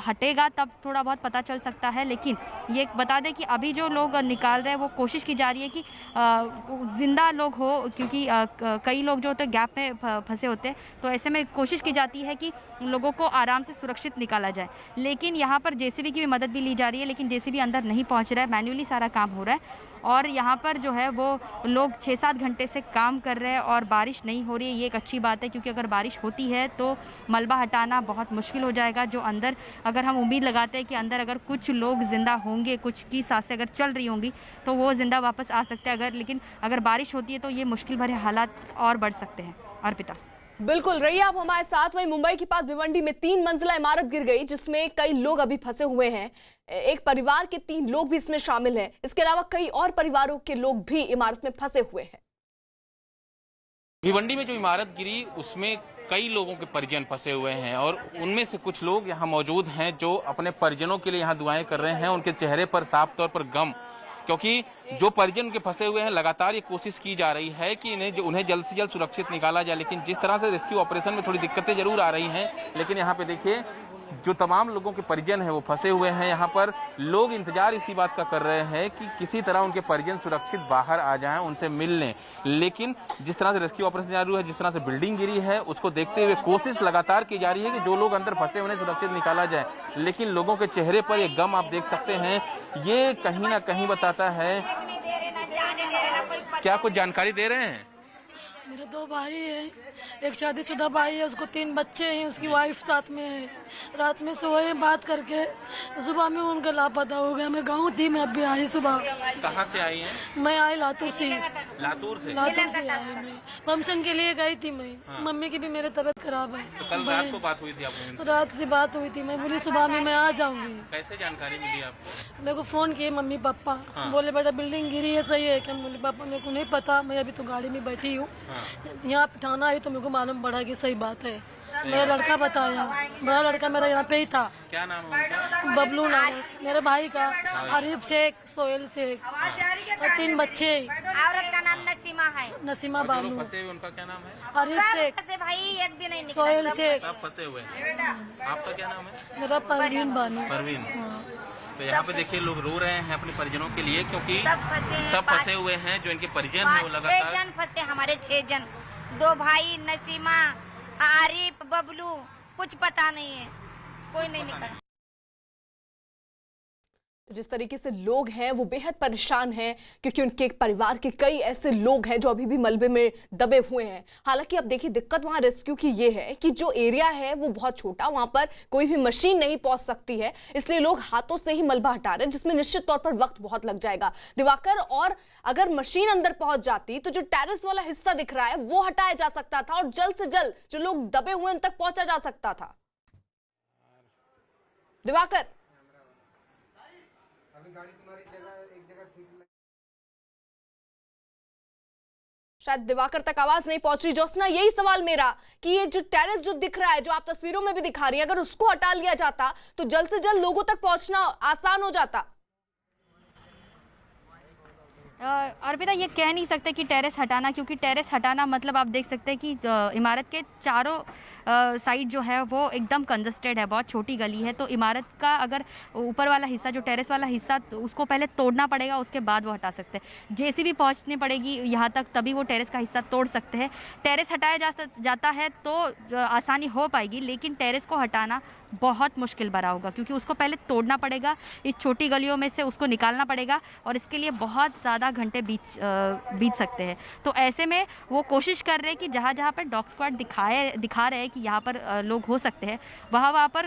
H: हटेगा तब थोड़ा बहुत पता चल सकता है। लेकिन ये बता दें कि अभी जो लोग निकाल रहे हैं वो कोशिश की जा रही है कि जिंदा लोग हो, क्योंकि कई लोग जो होते हैं गैप में फंसे होते हैं, तो ऐसे में कोशिश की जाती है कि लोगों को आराम से सुरक्षित निकाला जाए। लेकिन यहाँ पर JCB की भी मदद भी ली जा रही है, लेकिन JCB अंदर नहीं पहुँच रहा है, मैन्युअली सारा काम हो रहा है। और यहाँ पर जो है वो लोग 6-7 घंटे से काम कर रहे हैं और बारिश नहीं हो रही है। ये एक अच्छी बात है, क्योंकि अगर बारिश होती है तो मलबा हटाना बहुत मुश्किल हो जाएगा। जो अंदर, अगर हम उम्मीद लगाते हैं कि अंदर अगर कुछ लोग ज़िंदा होंगे, कुछ की सांसें अगर चल रही होंगी तो वो ज़िंदा वापस आ सकते हैं। लेकिन अगर बारिश होती है तो ये मुश्किल भरे हालात और बढ़ सकते हैं। अर्पिता,
C: बिल्कुल रहिए आप हमारे साथ। वहीं मुंबई के पास भिवंडी में 3 मंजिला इमारत गिर गई, जिसमें कई लोग अभी फंसे हुए हैं। एक परिवार के 3 लोग भी इसमें शामिल हैं। इसके अलावा कई और परिवारों के लोग भी इमारत में फंसे हुए हैं।
B: भिवंडी में जो इमारत गिरी उसमें कई लोगों के परिजन फंसे हुए हैं और उनमें से कुछ लोग यहाँ मौजूद हैं जो अपने परिजनों के लिए यहाँ दुआएं कर रहे हैं। उनके चेहरे पर साफ तौर पर गम, क्योंकि जो परिजन के फंसे हुए हैं लगातार ये कोशिश की जा रही है कि उन्हें जल्द से जल्द सुरक्षित निकाला जाए। लेकिन जिस तरह से रेस्क्यू ऑपरेशन में थोड़ी दिक्कतें जरूर आ रही हैं, लेकिन यहाँ पे देखिए जो तमाम लोगों के परिजन हैं वो फंसे हुए हैं। यहाँ पर लोग इंतजार इसी बात का कर रहे हैं कि किसी तरह उनके परिजन सुरक्षित बाहर आ जाएं, उनसे मिल लें। लेकिन जिस तरह से रेस्क्यू ऑपरेशन जारी है, जिस तरह से बिल्डिंग गिरी है, उसको देखते हुए कोशिश लगातार की जा रही है कि जो लोग अंदर फंसे उन्हें सुरक्षित निकाला जाए। लेकिन लोगों के चेहरे पर ये गम आप देख सकते हैं, ये कहीं ना कहीं बताता है। क्या कुछ जानकारी दे रहे हैं?
D: मेरे 2 भाई हैं, एक शादीशुदा भाई है, उसको 3 बच्चे हैं, उसकी वाइफ साथ में है। रात में सोए बात करके, सुबह में उनका लापता हो गया। मैं गाँव थी, मैं अभी आई सुबह।
B: कहाँ से आई हैं?
D: मैं आई लातूर से।
B: लातूर से
D: आई मैं फंक्शन के लिए गई थी मैं। मम्मी की भी मेरी तबीयत खराब है।
B: तो कल रात को बात हुई थी आपको?
D: रात से बात हुई थी, मैं बोली सुबह में मैं आ जाऊंगी।
B: कैसे जानकारी मिली आपको?
D: मेरे को फोन किए मम्मी पापा, बोले बेटा बिल्डिंग गिरी है, सही है क्या? बोले पापा मेरे को नहीं पता, मैं अभी तो गाड़ी में बैठी हूँ। यहाँ पठाना आई तो मेरे को मालूम पड़ा कि सही बात है। मेरा लड़का बताया, बड़ा लड़का मेरा यहाँ पे ही था।
B: क्या नाम है उनका?
D: बबलू नाम मेरे भाई का, आरिफ शेख, सोहेल शेख और 3 बच्चे।
E: औरत का नाम नसीमा है।
D: नसीमा बानू।
B: फंसे हुए उनका क्या नाम है?
D: आरिफ शेख,
E: से भाई एक भी नहीं
D: सोहेल शेख।
B: सब फंसे हुए हैं। आपका क्या नाम है?
D: मेरा परवीन बानू।
B: परवीन। तो यहाँ पे देखिए लोग रो रहे हैं अपने परिजनों के लिए, क्योंकि सब फंसे हुए हैं। जो इनके परिजन हैं वो लगातार
E: 6 जन फंसे, हमारे 6 जन, 2 भाई, नसीमा, आरिफ, बबलू, कुछ पता नहीं है, कोई नहीं निकला।
C: तो जिस तरीके से लोग हैं वो बेहद परेशान हैं, क्योंकि उनके परिवार के कई ऐसे लोग हैं जो अभी भी मलबे में दबे हुए हैं। हालांकि अब देखिए दिक्कत वहां रेस्क्यू की ये है कि जो एरिया है वो बहुत छोटा, वहां पर कोई भी मशीन नहीं पहुंच सकती है, इसलिए लोग हाथों से ही मलबा हटा रहे हैं, जिसमें निश्चित तौर पर वक्त बहुत लग जाएगा दिवाकर। और अगर मशीन अंदर पहुंच जाती तो जो टेरेस वाला हिस्सा दिख रहा है वो हटाया जा सकता था और जल्द से जल्द जो लोग दबे हुए उन तक पहुंचा जा सकता था। दिवाकर, शायद दिवाकर तक आवाज नहीं पहुंच रही। ज्योत्सना, यही सवाल मेरा कि ये जो टेरेस जो दिख रहा है, जो आप तस्वीरों में भी दिखा रही है, अगर उसको हटा लिया जाता तो जल्द से जल्द लोगों तक पहुंचना आसान हो जाता।
H: अर्पिता, ये कह नहीं सकते कि टेरेस हटाना, क्योंकि टेरेस हटाना मतलब आप देख सकते हैं कि इमारत के चारों साइड जो है वो एकदम कंजस्टेड है, बहुत छोटी गली है। तो इमारत का अगर ऊपर वाला हिस्सा, जो टेरेस वाला हिस्सा, तो उसको पहले तोड़ना पड़ेगा, उसके बाद वो हटा सकते हैं। जेसीबी पहुंचनी पड़ेगी यहाँ तक, तभी वो टेरेस का हिस्सा तोड़ सकते हैं। टेरेस हटाया जाता है तो आसानी हो पाएगी, लेकिन टेरेस को हटाना बहुत मुश्किल भरा होगा, क्योंकि उसको पहले तोड़ना पड़ेगा, इस छोटी गलियों में से उसको निकालना पड़ेगा, और इसके लिए बहुत ज़्यादा घंटे बीत सकते हैं। तो ऐसे में वो कोशिश कर रहे हैं कि जहाँ जहाँ पर डॉग स्क्वाड दिखा रहे हैं कि यहाँ पर लोग हो सकते हैं, वहाँ पर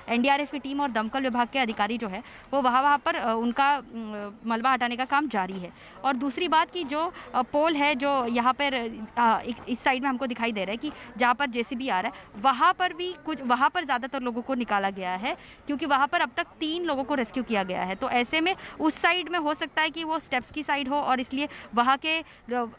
H: एनडीआरएफ की टीम और दमकल विभाग के अधिकारी जो है वो वहाँ पर उनका मलबा हटाने का काम जारी है। और दूसरी बात कि जो पोल है जो यहाँ पर इस साइड में हमको दिखाई दे रहा है कि जहाँ पर जेसीबी आ रहा है, वहाँ पर भी कुछ, वहाँ पर ज़्यादातर लोगों को निकाला गया है, क्योंकि वहाँ पर अब तक 3 लोगों को रेस्क्यू किया गया है। तो ऐसे में उस साइड में हो सकता है कि वो स्टेप्स की साइड हो, और इसलिए वहाँ के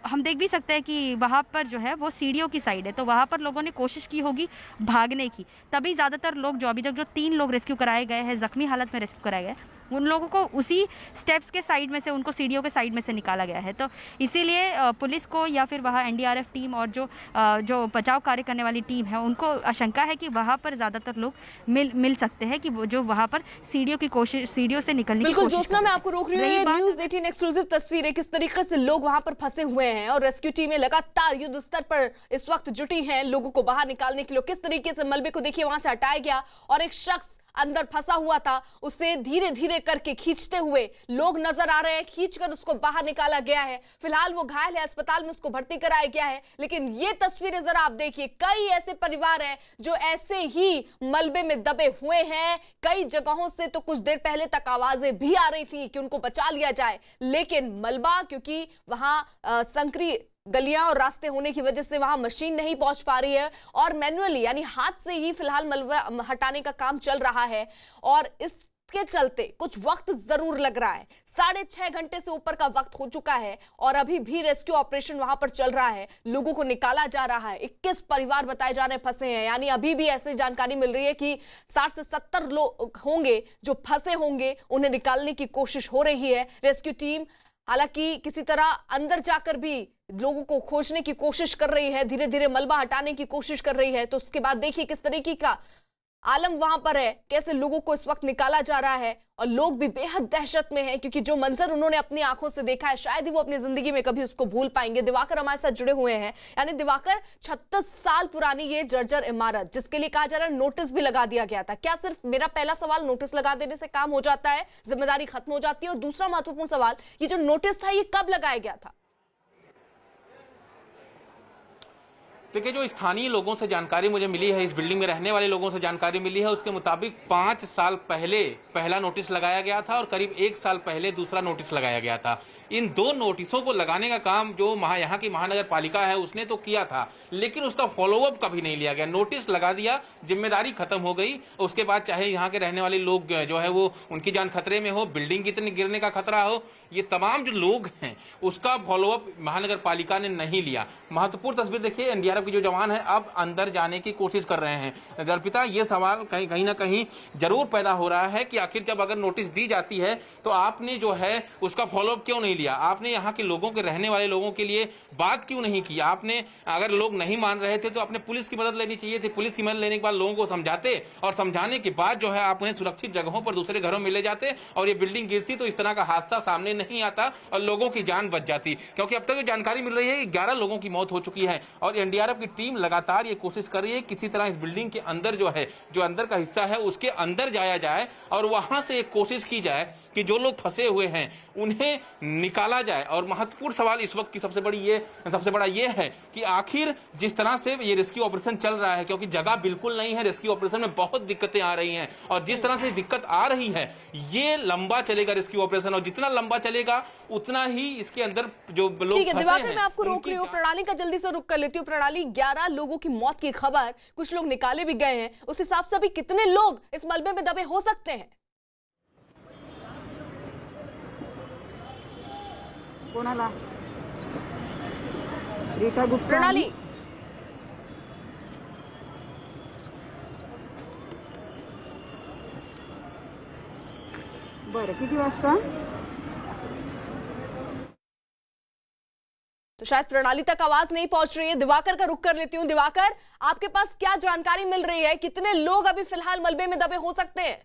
H: हम देख भी सकते हैं कि वहाँ पर जो है वो सीढ़ियों की साइड है, तो वहाँ पर लोगों ने कोशिश की होगी भागने की, तभी ज़्यादातर लोग जो अभी तक जो 3 लोग रेस्क्यू कराए गए हैं, जख्मी हालत में रेस्क्यू कराए गए, उन लोगों को उसी स्टेप्स के साइड में से, उनको सीढ़ियों के साइड में से निकाला गया है। तो इसीलिए पुलिस को या फिर वहाँ एनडीआरएफ टीम और जो बचाव कार्य करने वाली टीम है, उनको आशंका है कि वहाँ पर ज़्यादातर लोग मिल सकते हैं, कि वो जो वहाँ पर सीढ़ियों से निकलने की कोशिश।
C: ज्योत्सना, मैं आपको रोक रही हूँ, न्यूज़ 18 एक्सक्लूसिव तस्वीरें किस तरीके से लोग वहां पर फंसे हुए हैं और रेस्क्यू टीमें लगातार युद्ध स्तर पर इस वक्त जुटी हैं लोगों को बाहर निकालने के लिए। किस तरीके से मलबे को देखिए वहां से हटाया गया, और एक शख्स अंदर फंसा हुआ था, उसे धीरे धीरे करके खींचते हुए लोग नजर आ रहे हैं, खींचकर उसको बाहर निकाला गया है। फिलहाल वो घायल है, अस्पताल में उसको भर्ती कराया गया है। लेकिन ये तस्वीरें जरा आप देखिए, कई ऐसे परिवार हैं जो ऐसे ही मलबे में दबे हुए हैं। कई जगहों से तो कुछ देर पहले तक आवाजें भी आ रही थी कि उनको बचा लिया जाए, लेकिन मलबा, क्योंकि वहां संकरी गलियां और रास्ते होने की वजह से वहां मशीन नहीं पहुंच पा रही है, और मैन्युअली यानी हाथ से ही फिलहाल मलबा हटाने का काम चल रहा है, और इसके चलते कुछ वक्त जरूर लग रहा है। 6.5 घंटे से ऊपर का वक्त हो चुका है और अभी भी रेस्क्यू ऑपरेशन वहां पर चल रहा है, लोगों को निकाला जा रहा है। 21 परिवार बताए जा रहे फंसे हैं, यानी अभी भी ऐसी जानकारी मिल रही है कि 60 से 70 लोग होंगे जो फंसे होंगे, उन्हें निकालने की कोशिश हो रही है रेस्क्यू टीम। हालांकि किसी तरह अंदर जाकर भी लोगों को खोजने की कोशिश कर रही है, धीरे धीरे मलबा हटाने की कोशिश कर रही है। तो उसके बाद देखिए किस तरीके का आलम वहां पर है, कैसे लोगों को इस वक्त निकाला जा रहा है, और लोग भी बेहद दहशत में हैं, क्योंकि जो मंजर उन्होंने अपनी आंखों से देखा है शायद ही वो अपनी जिंदगी में कभी उसको भूल पाएंगे। दिवाकर हमारे साथ जुड़े हुए हैं, यानी दिवाकर, 36 साल पुरानी ये जर्जर इमारत, जिसके लिए कहा जा रहा है नोटिस भी लगा दिया गया था, क्या सिर्फ, मेरा पहला सवाल, नोटिस लगा देने से काम हो जाता है, जिम्मेदारी खत्म हो जाती है? और दूसरा महत्वपूर्ण सवाल, ये जो नोटिस था ये कब लगाया गया था?
B: देखिए, जो स्थानीय लोगों से जानकारी मुझे मिली है, इस बिल्डिंग में रहने वाले लोगों से जानकारी मिली है, उसके मुताबिक 5 साल पहले पहला नोटिस लगाया गया था और करीब 1 साल पहले दूसरा नोटिस लगाया गया था। इन 2 नोटिसों को लगाने का काम जो यहाँ की महानगर पालिका है उसने तो किया था, लेकिन उसका फॉलोअप कभी नहीं लिया गया। नोटिस लगा दिया, जिम्मेदारी खत्म हो गई। उसके बाद चाहे यहाँ के रहने वाले लोग जो है वो उनकी जान खतरे में हो, बिल्डिंग कितने गिरने का खतरा हो, ये तमाम जो लोग हैं उसका फॉलोअप महानगर पालिका ने नहीं लिया। महत्वपूर्ण तस्वीर देखिए, एनडीआरएफ के जो जवान हैं अब अंदर जाने की कोशिश कर रहे हैं। अर्पिता, ये सवाल कहीं ना कहीं जरूर पैदा हो रहा है कि आखिर जब अगर नोटिस दी जाती है तो आपने जो है उसका फॉलोअप क्यों नहीं लिया? आपने यहाँ के लोगों के रहने वाले लोगों के लिए बात क्यों नहीं की? आपने अगर लोग नहीं मान रहे थे तो आपने पुलिस की मदद लेनी चाहिए थी। पुलिस की मदद लेने के बाद लोगों को समझाते और समझाने के बाद जो है आप उन्हें सुरक्षित जगहों पर दूसरे घरों में ले जाते और ये बिल्डिंग गिरती तो इस तरह का हादसा सामने नहीं आता और लोगों की जान बच जाती। क्योंकि अब तक जो जानकारी मिल रही है 11 लोगों की मौत हो चुकी है और एनडीआरएफ की टीम लगातार ये कोशिश कर रही है किसी तरह इस बिल्डिंग के अंदर जो है, जो अंदर का हिस्सा है उसके अंदर जाया जाए और वहां से एक कोशिश की जाए कि जो लोग फंसे हुए हैं उन्हें निकाला जाए। और महत्वपूर्ण सवाल इस वक्त की सबसे बड़ा ये है कि आखिर जिस तरह से ये रेस्क्यू ऑपरेशन चल रहा है, क्योंकि जगह बिल्कुल नहीं है, रेस्क्यू ऑपरेशन में बहुत दिक्कतें आ रही हैं और जिस तरह से दिक्कत आ रही है ये लंबा चलेगा रेस्क्यू ऑपरेशन और जितना लंबा चलेगा उतना ही इसके अंदर जो लोग
C: ठीक है
B: फंसे
C: दिवाकर,
B: हैं,
C: मैं आपको रोक रही हूँ। प्रणाली का जल्दी से रुक कर लेती हूँ। प्रणाली, 11 लोगों की मौत की खबर, कुछ लोग निकाले भी गए हैं, उस हिसाब से अभी कितने लोग इस मलबे में दबे हो सकते हैं?
F: कोणाला? रेखा गुप्ता
C: प्रणाली,
F: बरं, किती वाजता?
C: तो शायद प्रणाली तक आवाज नहीं पहुंच रही है। दिवाकर का रुख कर लेती हूं। दिवाकर, आपके पास क्या जानकारी मिल रही है? कितने लोग अभी फिलहाल मलबे में दबे हो सकते हैं?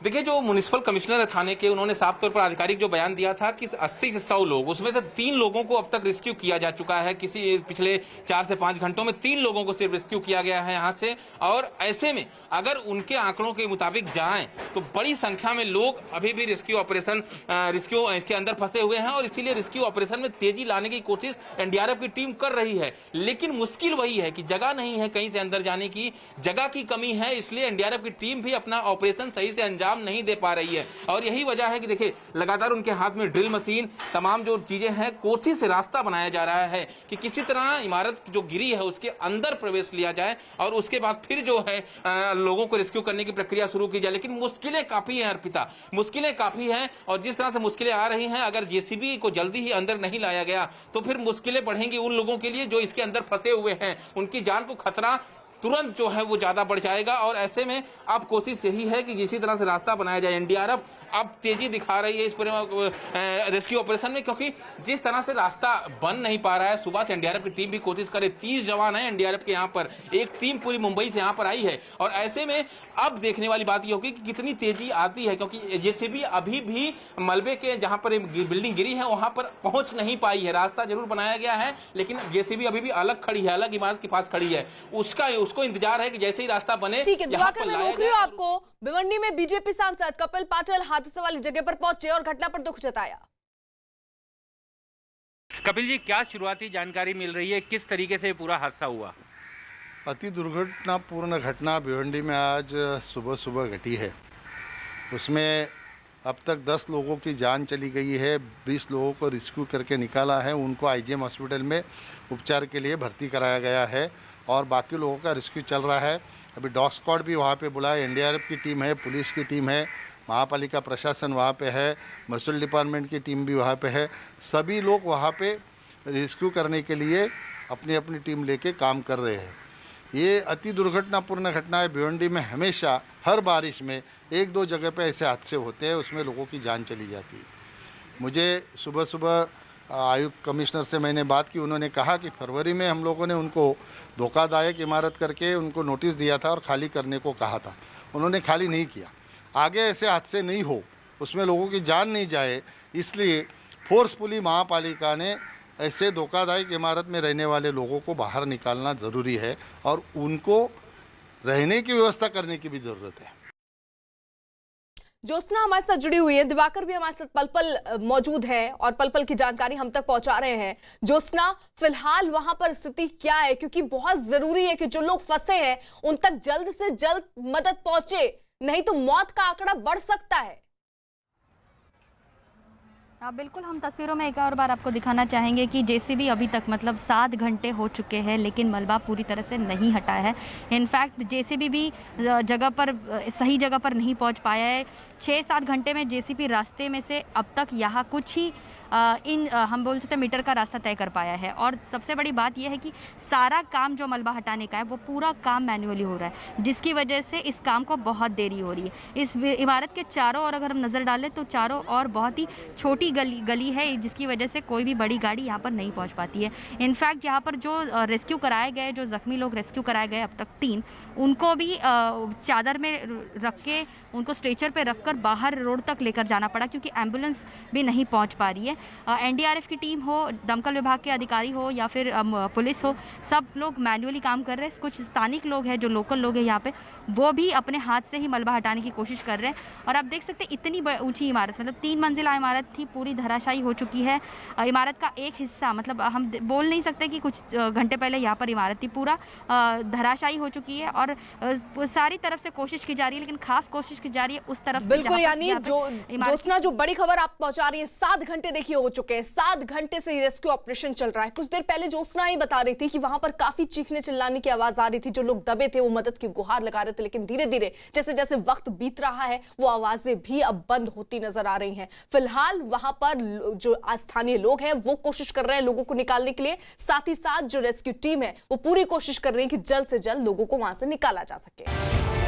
B: देखिए, जो म्युनिसिपल कमिश्नर है थाने के, उन्होंने साफ तौर पर आधिकारिक जो बयान दिया था कि 80 से 100 लोग, उसमें से 3 लोगों को अब तक रेस्क्यू किया जा चुका है। किसी पिछले 4 से 5 घंटों में 3 लोगों को सिर्फ रेस्क्यू किया गया है यहाँ से। और ऐसे में अगर उनके आंकड़ों के मुताबिक जाएं तो बड़ी संख्या में लोग अभी भी रेस्क्यू इसके अंदर फंसे हुए हैं और इसीलिए रेस्क्यू ऑपरेशन में तेजी लाने की कोशिश एनडीआरएफ की टीम कर रही है। लेकिन मुश्किल वही है कि जगह नहीं है कहीं से अंदर जाने की, जगह की कमी है, इसलिए एनडीआरएफ की टीम भी अपना ऑपरेशन सही से अंजाम नहीं दे पा रही है। और यही वजह है कि देखिए, लगातार उनके हाथ में ड्रिल मशीन, तमाम जो चीजें हैं, कोशिश से रास्ता बनाया जा रहा है कि किसी तरह इमारत जो गिरी है उसके अंदर प्रवेश लिया जाए और उसके बाद फिर जो है लोगों को रेस्क्यू करने की प्रक्रिया शुरू की जाए। लेकिन मुश्किलें काफी हैं अर्पिता, मुश्किलें काफी हैं और जिस तरह से मुश्किलें आ रही हैं, अगर जेसीबी को जल्दी ही अंदर नहीं लाया गया तो फिर मुश्किलें बढ़ेंगी उन लोगों के लिए जो इसके अंदर फंसे हुए हैं। उनकी जान को खतरा तुरंत जो है वो ज्यादा बढ़ जाएगा और ऐसे में अब कोशिश यही है कि किसी तरह से रास्ता बनाया जाए। एनडीआरएफ अब तेजी दिखा रही है इस पूरे रेस्क्यू ऑपरेशन में, क्योंकि जिस तरह से रास्ता बन नहीं पा रहा है। सुबह से एनडीआरएफ की टीम भी कोशिश करे, 30 जवान है एनडीआरएफ के यहाँ पर, एक टीम पूरी मुंबई से यहाँ पर आई है और ऐसे में अब देखने वाली बात यह होगी कि कितनी तेजी आती है, क्योंकि जेसीबी अभी भी मलबे के जहां पर बिल्डिंग गिरी है वहां पर पहुंच नहीं पाई है। रास्ता जरूर बनाया गया है लेकिन जेसीबी अभी भी अलग खड़ी है, अलग इमारत के पास खड़ी है। उसको इंतजार है कि जैसे ही रास्ता बने।
C: ठीक है दिवाकर, मैं रोक रही हूं आपको। भिवंडी में बीजेपी सांसद कपिल पाटिल हादसे वाली जगह पर पहुंचे और घटना पर दुख जताया।
K: कपिल जी, क्या शुरुआती जानकारी मिल रही है, किस तरीके से पूरा हादसा हुआ?
L: अति दुर्घटनापूर्ण घटना भिवंडी में आज सुबह सुबह घटी है। उसमें अब तक 10 लोगों की जान चली गई है, 20 लोगों को रेस्क्यू करके निकाला है, उनको आईजीएम हॉस्पिटल में उपचार के लिए भर्ती कराया गया है और बाकी लोगों का रेस्क्यू चल रहा है। अभी डॉग स्क्वाड भी वहाँ पे बुलाया, एनडीआरएफ की टीम है, पुलिस की टीम है, महापालिका प्रशासन वहाँ पे है, महसूल डिपार्टमेंट की टीम भी वहाँ पे है। सभी लोग वहाँ पे रेस्क्यू करने के लिए अपनी अपनी टीम लेके काम कर रहे हैं। ये अति दुर्घटनापूर्ण घटना है। भिवंडी में हमेशा हर बारिश में 1-2 जगह पे ऐसे हादसे होते हैं, उसमें लोगों की जान चली जाती है। मुझे सुबह सुबह आयुक्त कमिश्नर से मैंने बात की, उन्होंने कहा कि फरवरी में हम लोगों ने उनको धोखादायक इमारत करके उनको नोटिस दिया था और खाली करने को कहा था, उन्होंने खाली नहीं किया। आगे ऐसे हादसे नहीं हो, उसमें लोगों की जान नहीं जाए, इसलिए फोर्सफुली महापालिका ने ऐसे धोखादायक इमारत में रहने वाले लोगों को बाहर निकालना ज़रूरी है और उनको रहने की व्यवस्था करने की भी ज़रूरत है।
C: ज्योत्सना हमारे साथ जुड़ी हुई है, दिवाकर भी हमारे साथ पल पल मौजूद है और पल पल की जानकारी हम तक पहुंचा रहे हैं। ज्योत्सना, फिलहाल वहां पर स्थिति क्या है, क्योंकि बहुत जरूरी है कि जो लोग फंसे हैं उन तक जल्द से जल्द मदद पहुंचे, नहीं तो मौत का आंकड़ा बढ़ सकता है।
H: बिल्कुल, हम तस्वीरों में एक और बार आपको दिखाना चाहेंगे कि जेसीबी अभी तक मतलब 7 घंटे हो चुके हैं लेकिन मलबा पूरी तरह से नहीं हटा है। इनफैक्ट जेसीबी भी सही जगह पर नहीं पहुंच पाया है। 6-7 घंटे में जेसीबी रास्ते में से अब तक यहाँ कुछ ही हम बोल सकते हैं मीटर का रास्ता तय कर पाया है। और सबसे बड़ी बात यह है कि सारा काम जो मलबा हटाने का है वो पूरा काम मैन्युअली हो रहा है, जिसकी वजह से इस काम को बहुत देरी हो रही है। इस इमारत के चारों ओर अगर हम नज़र डालें तो चारों ओर बहुत ही छोटी गली है, जिसकी वजह से कोई भी बड़ी गाड़ी यहाँ पर नहीं पहुँच पाती है। इनफैक्ट यहाँ पर जो रेस्क्यू कराए गए, जो ज़ख्मी लोग रेस्क्यू कराए गए अब तक 3, उनको भी चादर में रख के उनको स्ट्रेचर पर रख कर बाहर रोड तक लेकर जाना पड़ा, क्योंकि एम्बुलेंस भी नहीं पहुँच पा रही है। एनडीआरएफ की टीम हो, दमकल विभाग के अधिकारी हो या फिर पुलिस हो, सब लोग मैन्युअली काम कर रहे हैं। कुछ स्थानिक लोग हैं, जो लोकल लोग हैं यहाँ पे, वो भी अपने हाथ से ही मलबा हटाने की कोशिश कर रहे हैं। और आप देख सकते हैं इतनी ऊंची इमारत, मतलब 3 मंजिला इमारत थी, पूरी धराशायी हो चुकी है। इमारत का एक हिस्सा, मतलब हम बोल नहीं सकते कि कुछ घंटे पहले यहाँ पर इमारत थी, पूरा धराशायी हो चुकी है। और सारी तरफ से कोशिश की जा रही है, लेकिन खास कोशिश की जा रही है उस तरफ से।
C: बिल्कुल, यानी ज्योत्सना जो बड़ी खबर आप पहुंचा रही है, 7 घंटे देखिए हो चुके हैं, 7 घंटे से रेस्क्यू ऑपरेशन चल रहा है। कुछ देर पहले ज्योत्सना ही बता रही थी कि वहां पर काफी चीखने चिल्लाने की आवाज आ रही थी, जो लोग दबे थे वो मदद की गुहार लगा रहे थे, लेकिन धीरे धीरे जैसे जैसे वक्त बीत रहा है वो आवाजें भी अब बंद होती नजर आ रही हैं। फिलहाल वहां पर जो स्थानीय लोग हैं वो कोशिश कर रहे हैं लोगों को निकालने के लिए, साथ ही साथ जो रेस्क्यू टीम है वो पूरी कोशिश कर रही है कि जल्द से जल्द लोगों को वहां से निकाला जा सके।